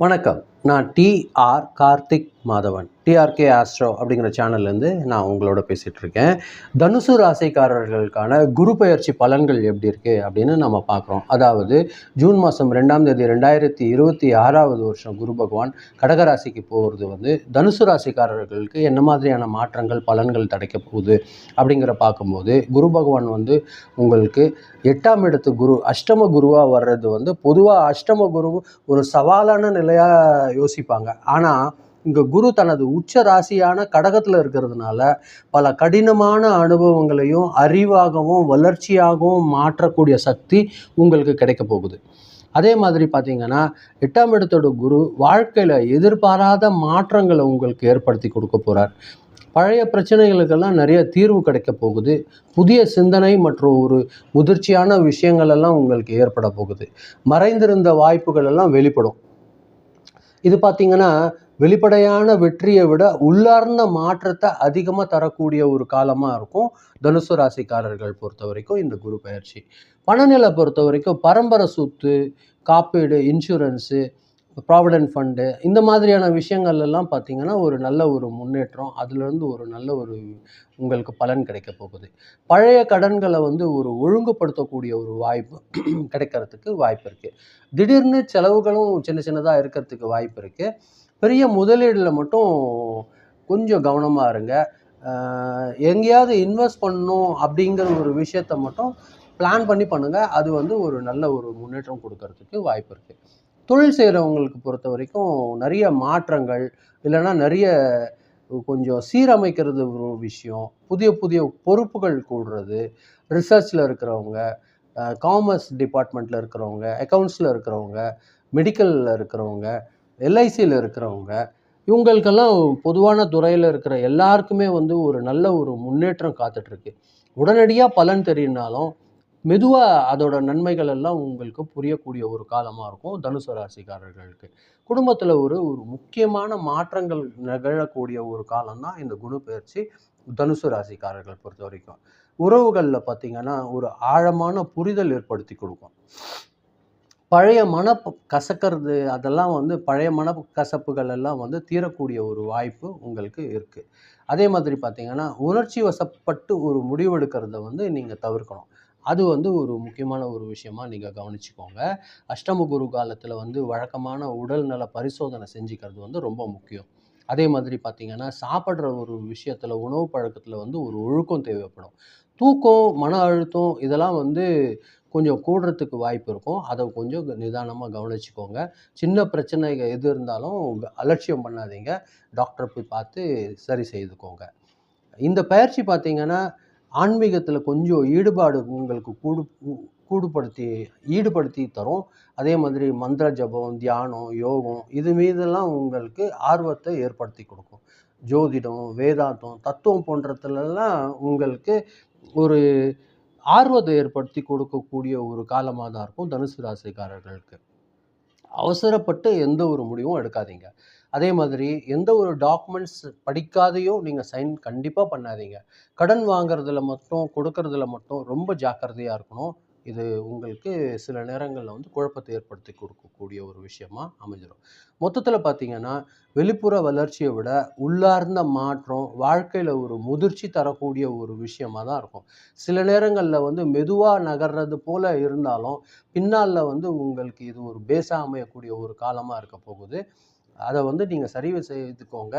வணக்கம். நான் TR Karthik Madhavan. TRK astro அப்படிங்கிற சேனல்லேருந்து நான் உங்களோட பேசிகிட்டு இருக்கேன். தனுசு ராசிக்காரர்களுக்கான குரு பெயர்ச்சி பலன்கள் எப்படி இருக்குது அப்படின்னு நம்ம பார்க்குறோம். அதாவது ஜூன் மாதம் 2ஆம் தேதி 2026 வருஷம் குரு பகவான் கடகராசிக்கு போகிறது தனுசு ராசிக்காரர்களுக்கு என்ன மாதிரியான மாற்றங்கள் பலன்கள் கிடைக்க போகுது அப்படிங்கிற பார்க்கும்போது, குரு பகவான் உங்களுக்கு 8ஆம் இடத்து குரு அஷ்டம குருவாக வர்றது பொதுவாக அஷ்டம குரு ஒரு சவாலான நிலையாக யோசிப்பாங்க. ஆனால் இங்கே குரு தனது உச்ச ராசியான கடகத்தில் இருக்கிறதுனால பல கடினமான அனுபவங்களையும் அறிவாகவும் வளர்ச்சியாகவும் மாற்றக்கூடிய சக்தி உங்களுக்கு கிடைக்க போகுது. அதே மாதிரி பார்த்தீங்கன்னா 8ஆம் இடத்தோட குரு வாழ்க்கையில் எதிர்பாராத மாற்றங்களை உங்களுக்கு ஏற்படுத்தி கொடுக்க போகிறார். பழைய பிரச்சனைகளுக்கெல்லாம் நிறைய தீர்வு கிடைக்க போகுது. புதிய சிந்தனை மற்றும் ஒரு முதிர்ச்சியான விஷயங்கள் எல்லாம் உங்களுக்கு ஏற்பட போகுது. மறைந்திருந்த வாய்ப்புகள் எல்லாம் வெளிப்படும். இது பார்த்தீங்கன்னா வெளிப்படையான வெற்றியை விட உள்ளார்ந்த மாற்றத்தை அதிகமாக தரக்கூடிய ஒரு காலமாக இருக்கும் தனுசு ராசிக்காரர்கள் பொறுத்த வரைக்கும் இந்த குரு பெயர்ச்சி. பணநிலை பொறுத்த வரைக்கும் பரம்பரை சொத்து, காப்பீடு, இன்சூரன்ஸு, ப்ராவிடென்ட் ஃபண்டு இந்த மாதிரியான விஷயங்கள் எல்லாம் பார்த்தீங்கன்னா ஒரு நல்ல ஒரு முன்னேற்றம், அதுலேருந்து ஒரு நல்ல ஒரு உங்களுக்கு பலன் கிடைக்க போகுது. பழைய கடன்களை ஒரு ஒழுங்குபடுத்தக்கூடிய ஒரு வாய்ப்பு கிடைக்கிறதுக்கு வாய்ப்பு இருக்குது. திடீர்னு செலவுகளும் சின்ன சின்னதாக இருக்கிறதுக்கு வாய்ப்பு இருக்குது. பெரிய முதலீடில் மட்டும் கொஞ்சம் கவனமாக இருங்க. எங்கேயாவது இன்வெஸ்ட் பண்ணணும் அப்படிங்கிற ஒரு விஷயத்த மட்டும் பிளான் பண்ணி பண்ணுங்கள். அது ஒரு நல்ல ஒரு முன்னேற்றம் கொடுக்கறதுக்கு வாய்ப்பு இருக்குது. தொழில் செய்கிறவங்களுக்கு பொறுத்த வரைக்கும் நிறைய மாற்றங்கள் இல்லைன்னா நிறைய கொஞ்சம் சீரமைக்கிறது ஒரு விஷயம், புதிய புதிய பொறுப்புகள் கூடுறது, ரிசர்ச்சில் இருக்கிறவங்க, காமர்ஸ் டிபார்ட்மெண்ட்டில் இருக்கிறவங்க, அக்கௌண்ட்ஸில் இருக்கிறவங்க, மெடிக்கலில் இருக்கிறவங்க, எல்ஐசியில் இருக்கிறவங்க, இவங்களுக்கெல்லாம் பொதுவான துறையில் இருக்கிற எல்லாருக்குமே ஒரு நல்ல ஒரு முன்னேற்றம் காத்துட்ருக்கு. உடனடியாக பலன் தெரியினாலும் மெதுவாக அதோட நன்மைகள் எல்லாம் உங்களுக்கு புரியக்கூடிய ஒரு காலமாக இருக்கும் தனுசு ராசிக்காரர்களுக்கு. குடும்பத்தில் ஒரு முக்கியமான மாற்றங்கள் நிகழக்கூடிய ஒரு காலம்தான் இந்த குரு பெயர்ச்சி தனுசு ராசிக்காரர்கள் பொறுத்த வரைக்கும். உறவுகளில் பார்த்திங்கன்னா ஒரு ஆழமான புரிதல் ஏற்படுத்தி கொடுக்கும். பழைய கசக்கிறது அதெல்லாம் பழைய கசப்புகள் எல்லாம் தீரக்கூடிய ஒரு வாய்ப்பு உங்களுக்கு இருக்குது. அதே மாதிரி பார்த்திங்கன்னா உணர்ச்சி வசப்பட்டு ஒரு முடிவெடுக்கிறத நீங்கள் தவிர்க்கணும். அது ஒரு முக்கியமான ஒரு விஷயமா நீங்கள் கவனிச்சுக்கோங்க. அஷ்டம குரு காலத்தில் வழக்கமான உடல் நல பரிசோதனை செஞ்சுக்கிறது ரொம்ப முக்கியம். அதே மாதிரி பார்த்திங்கன்னா சாப்பிட்ற ஒரு விஷயத்தில் உணவு பழக்கத்தில் ஒரு ஒழுக்கம் தேவைப்படும். தூக்கம், மன அழுத்தம் இதெல்லாம் கொஞ்சம் கூடுறதுக்கு வாய்ப்பு இருக்கும். அதை கொஞ்சம் நிதானமாக கவனிச்சுக்கோங்க. சின்ன பிரச்சனைகள் எது இருந்தாலும் அலட்சியம் பண்ணாதீங்க. டாக்டரை போய் பார்த்து சரி செய்துக்கோங்க. இந்த பயிற்சி பார்த்திங்கன்னா ஆன்மீகத்தில் கொஞ்சம் ஈடுபாடு உங்களுக்கு ஈடுபடுத்தி தரும். அதே மாதிரி மந்திர ஜபம், தியானம், யோகம் இது மீதெல்லாம் உங்களுக்கு ஆர்வத்தை ஏற்படுத்தி கொடுக்கும். ஜோதிடம், வேதாந்தம், தத்துவம் போன்றதுலலாம் உங்களுக்கு ஒரு ஆர்வத்தை ஏற்படுத்தி கொடுக்கக்கூடிய ஒரு காலமாக தான் இருக்கும் தனுசு ராசிக்காரர்களுக்கு. அவசரப்பட்டு எந்த ஒரு முடிவும் எடுக்காதீங்க. அதே மாதிரி எந்த ஒரு டாக்குமெண்ட்ஸ் படிக்காதையோ நீங்கள் சைன் கண்டிப்பாக பண்ணாதீங்க. கடன் வாங்குறதுல மட்டும் கொடுக்கறதுல மட்டும் ரொம்ப ஜாக்கிரதையாக இருக்கணும். இது உங்களுக்கு சில நேரங்களில் குழப்பத்தை ஏற்படுத்தி கொடுக்கக்கூடிய ஒரு விஷயமா அமைஞ்சிடும். மொத்தத்தில் பார்த்தீங்கன்னா வெளிப்புற வளர்ச்சியை விட உள்ளார்ந்த மாற்றம் வாழ்க்கையில் ஒரு முதிர்ச்சி தரக்கூடிய ஒரு விஷயமாக தான் இருக்கும். சில நேரங்களில் மெதுவாக நகர்றது போல் இருந்தாலும் பின்னால் உங்களுக்கு இது ஒரு பேஸாக அமையக்கூடிய ஒரு காலமாக இருக்க போகுது. அதை நீங்கள் சரி செய்துக்கோங்க.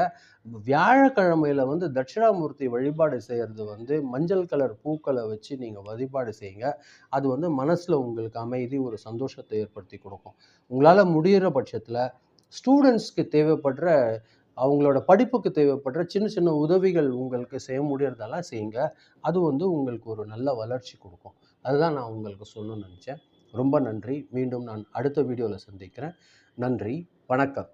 வியாழக்கிழமையில் தட்சிணாமூர்த்தி வழிபாடு செய்கிறது மஞ்சள் கலர் பூக்களை வச்சு நீங்கள் வழிபாடு செய்யுங்க. அது மனசில் உங்களுக்கு அமைதி, ஒரு சந்தோஷத்தை ஏற்படுத்தி கொடுக்கும். உங்களால் முடிகிற பட்சத்தில் ஸ்டூடெண்ட்ஸ்க்கு தேவைப்படுற அவங்களோட படிப்புக்கு தேவைப்படுற சின்ன சின்ன உதவிகள் உங்களுக்கு செய்ய முடியறதெல்லாம் செய்யுங்க. அது உங்களுக்கு ஒரு நல்ல வளர்ச்சி கொடுக்கும். அதுதான் நான் உங்களுக்கு சொல்லணும்னு நினச்சேன். ரொம்ப நன்றி. மீண்டும் நான் அடுத்த வீடியோவில் சந்திக்கிறேன். நன்றி, வணக்கம்.